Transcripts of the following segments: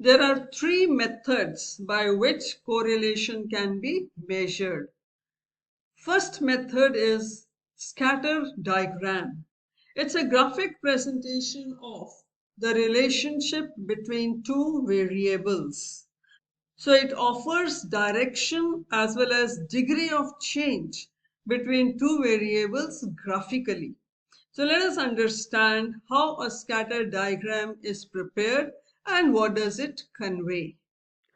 There are three methods by which correlation can be measured. First method is scatter diagram. It's a graphic presentation of the relationship between two variables. So it offers direction as well as degree of change between two variables graphically. So let us understand how a scatter diagram is prepared and what does it convey.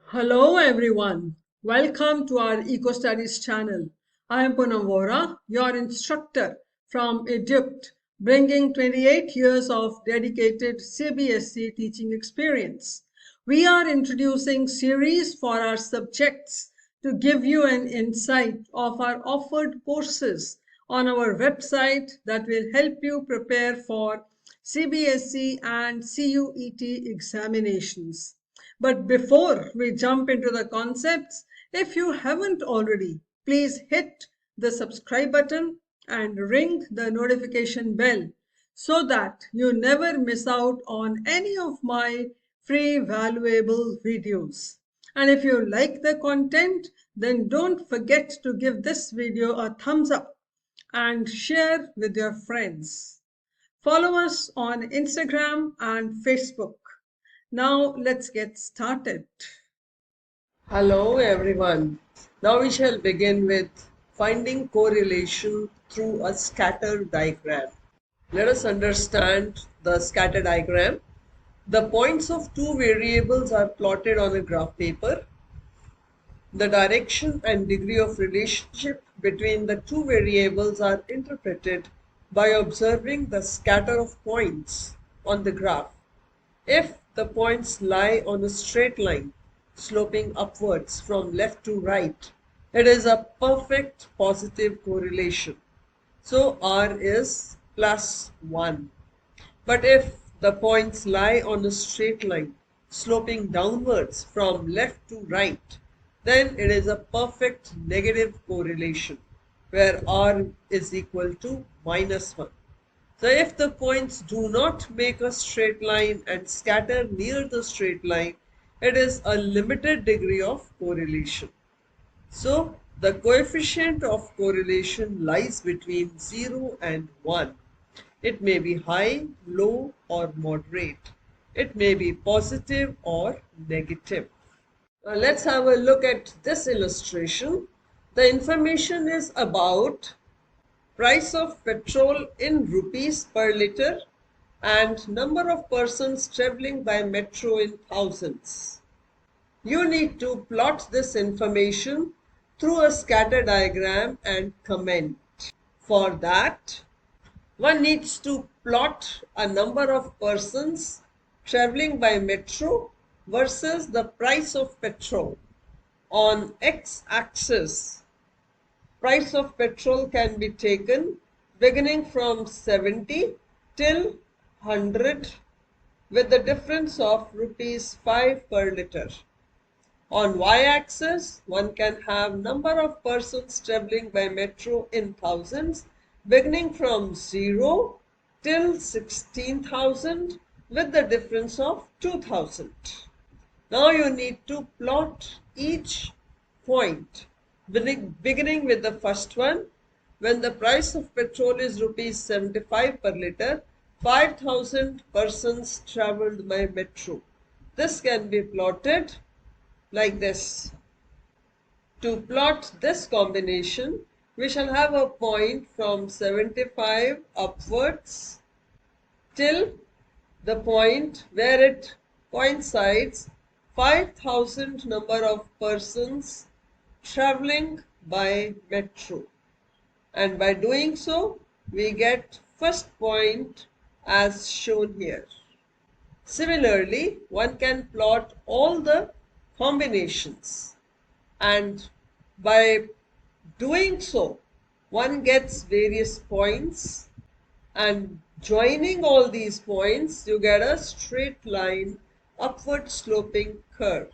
Hello everyone. Welcome to our EcoStudies channel. I am Poonam Vora, your instructor from Egypt, bringing 28 years of dedicated CBSE teaching experience. We are introducing series for our subjects to give you an insight of our offered courses on our website that will help you prepare for CBSE and CUET examinations. But before we jump into the concepts, if you haven't already, please hit the subscribe button and ring the notification bell so that you never miss out on any of my free valuable videos. And if you like the content, then don't forget to give this video a thumbs up and share with your friends. Follow us on Instagram and Facebook. Now let's get started. Hello everyone. Now we shall begin with finding correlation through a scatter diagram. Let us understand the scatter diagram. The points of two variables are plotted on a graph paper. The direction and degree of relationship between the two variables are interpreted by observing the scatter of points on the graph. If the points lie on a straight line sloping upwards from left to right, it is a perfect positive correlation. So R is +1. But if the points lie on a straight line sloping downwards from left to right, then it is a perfect negative correlation where R is equal to -1. So if the points do not make a straight line and scatter near the straight line, it is a limited degree of correlation. So the coefficient of correlation lies between 0 and 1. It may be high, low or moderate. It may be positive or negative. Now let's have a look at this illustration. The information is about price of petrol in rupees per liter and number of persons traveling by metro in thousands. You need to plot this information through a scatter diagram and comment. For that, one needs to plot a number of persons traveling by metro versus the price of petrol. On x-axis, price of petrol can be taken beginning from 70 till 100 with the difference of rupees 5 per liter. On y-axis, one can have number of persons traveling by metro in thousands beginning from 0 till 16,000 with the difference of 2,000. Now you need to plot each point beginning with the first one. When the price of petrol is rupees 75 per liter, 5,000 persons travelled by metro. This can be plotted like this. To plot this combination, we shall have a point from 75 upwards till the point where it coincides 5,000 number of persons traveling by metro, and by doing so we get first point as shown here. Similarly, one can plot all the combinations, and by doing so one gets various points, and joining all these points you get a straight line upward sloping curve.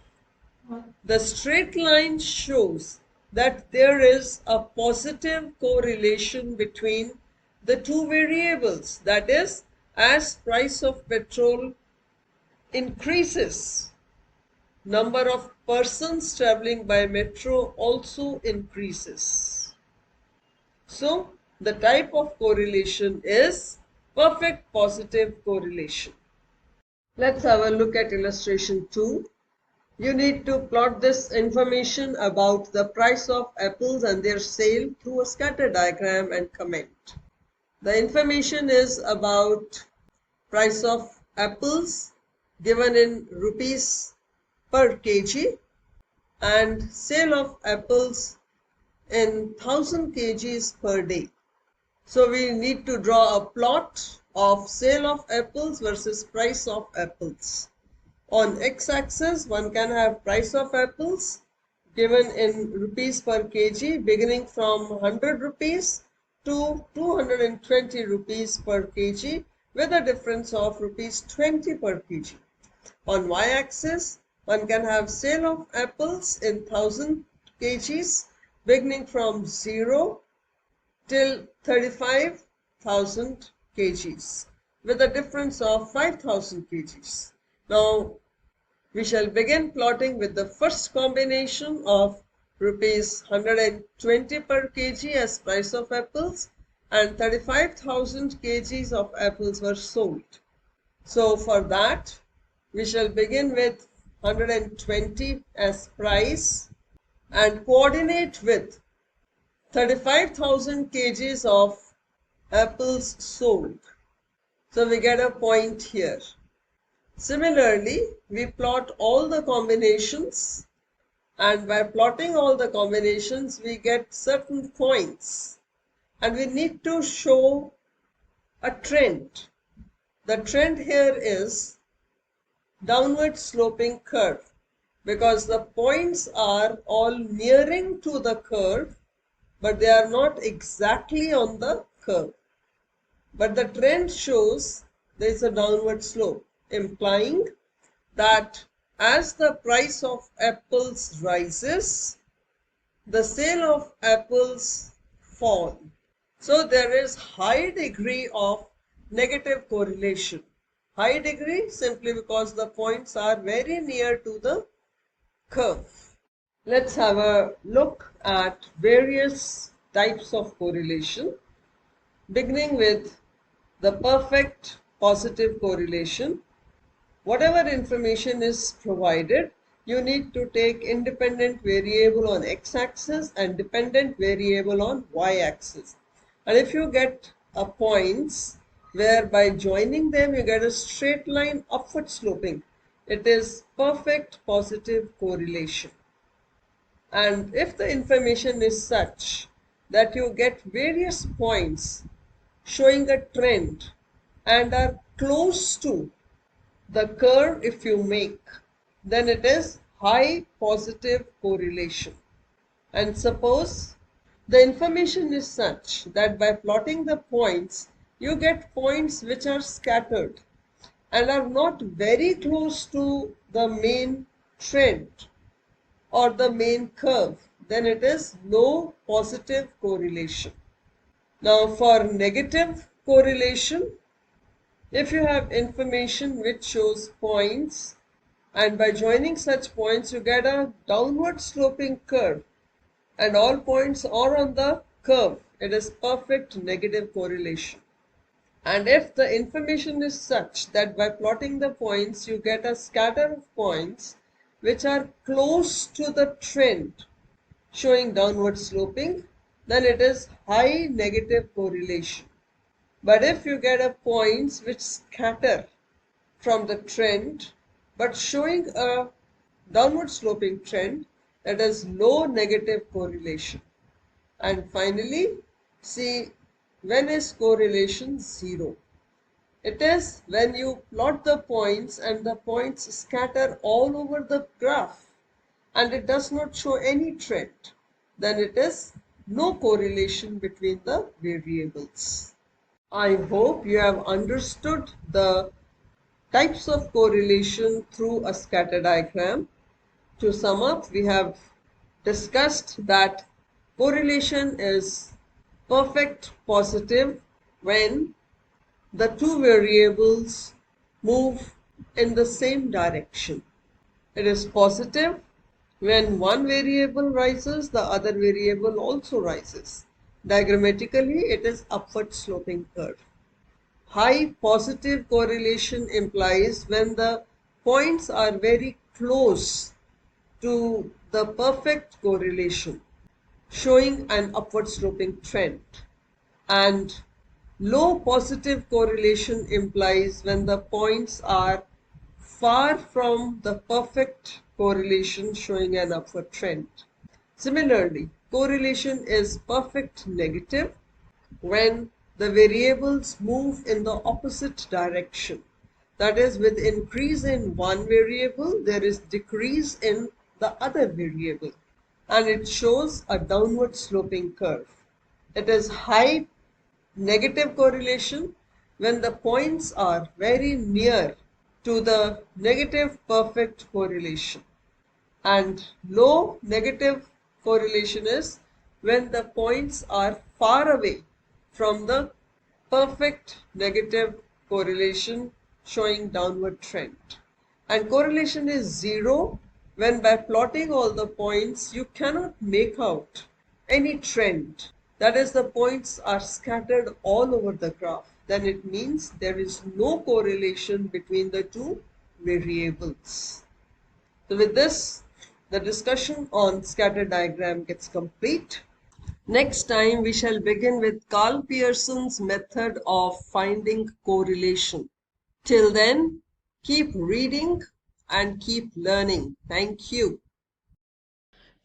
The straight line shows that there is a positive correlation between the two variables. That is, as price of petrol increases, number of persons traveling by metro also increases. So, the type of correlation is perfect positive correlation. Let's have a look at illustration 2. You need to plot this information about the price of apples and their sale through a scatter diagram and comment. The information is about price of apples given in rupees per kg and sale of apples in 1000 kgs per day. So we need to draw a plot of sale of apples versus price of apples. On x-axis, one can have price of apples given in rupees per kg beginning from 100 rupees to 220 rupees per kg with a difference of rupees 20 per kg. On y-axis, one can have sale of apples in 1000 kgs beginning from 0 till 35,000 kgs with a difference of 5,000 kgs. Now, we shall begin plotting with the first combination of rupees 120 per kg as price of apples and 35,000 kgs of apples were sold. So for that, we shall begin with 120 as price and coordinate with 35,000 kgs of apples sold. So we get a point here. Similarly, we plot all the combinations, and by plotting all the combinations, we get certain points, and we need to show a trend. The trend here is downward sloping curve because the points are all nearing to the curve, but they are not exactly on the curve. But the trend shows there is a downward slope, implying that as the price of apples rises, the sale of apples fall. So there is high degree of negative correlation. High degree simply because the points are very near to the curve. Let's have a look at various types of correlation, beginning with the perfect positive correlation. Whatever information is provided, you need to take independent variable on x-axis and dependent variable on y-axis. And if you get a points where by joining them you get a straight line upward sloping, it is perfect positive correlation. And if the information is such that you get various points showing a trend and are close to the curve if you make, then it is high positive correlation. And suppose the information is such that by plotting the points, you get points which are scattered and are not very close to the main trend or the main curve, then it is low positive correlation. Now for negative correlation, if you have information which shows points and by joining such points you get a downward sloping curve and all points are on the curve, it is perfect negative correlation. And if the information is such that by plotting the points you get a scatter of points which are close to the trend showing downward sloping, then it is high negative correlation. But if you get a points which scatter from the trend but showing a downward sloping trend, that is low negative correlation. And finally, see, when is correlation 0? It is when you plot the points and the points scatter all over the graph and it does not show any trend, then it is no correlation between the variables. I hope you have understood the types of correlation through a scatter diagram. To sum up, we have discussed that correlation is perfect positive when the two variables move in the same direction. It is positive when one variable rises, the other variable also rises. Diagrammatically, it is upward sloping curve. High positive correlation implies when the points are very close to the perfect correlation, showing an upward sloping trend. And low positive correlation implies when the points are far from the perfect correlation, showing an upward trend. Similarly, correlation is perfect negative when the variables move in the opposite direction. That is, with increase in one variable, there is decrease in the other variable, and it shows a downward sloping curve. It is high negative correlation when the points are very near to the negative perfect correlation, and low negative correlation is when the points are far away from the perfect negative correlation, showing downward trend. And correlation is zero when by plotting all the points you cannot make out any trend. That is, the points are scattered all over the graph. Then it means there is no correlation between the two variables. So with this, the discussion on scatter diagram gets complete. Next time we shall begin with Carl Pearson's method of finding correlation. Till then, keep reading and keep learning. Thank you.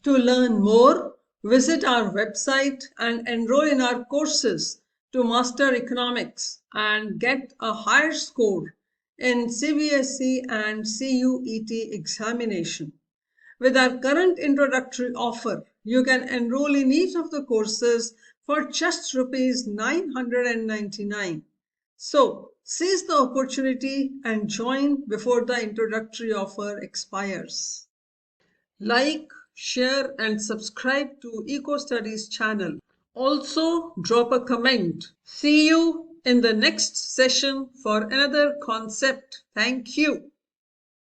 To learn more, visit our website and enroll in our courses to master economics and get a higher score in CBSE and CUET examination. With our current introductory offer, you can enroll in each of the courses for just Rs 999. So, seize the opportunity and join before the introductory offer expires. Like, share and subscribe to EcoStudies channel. Also, drop a comment. See you in the next session for another concept. Thank you.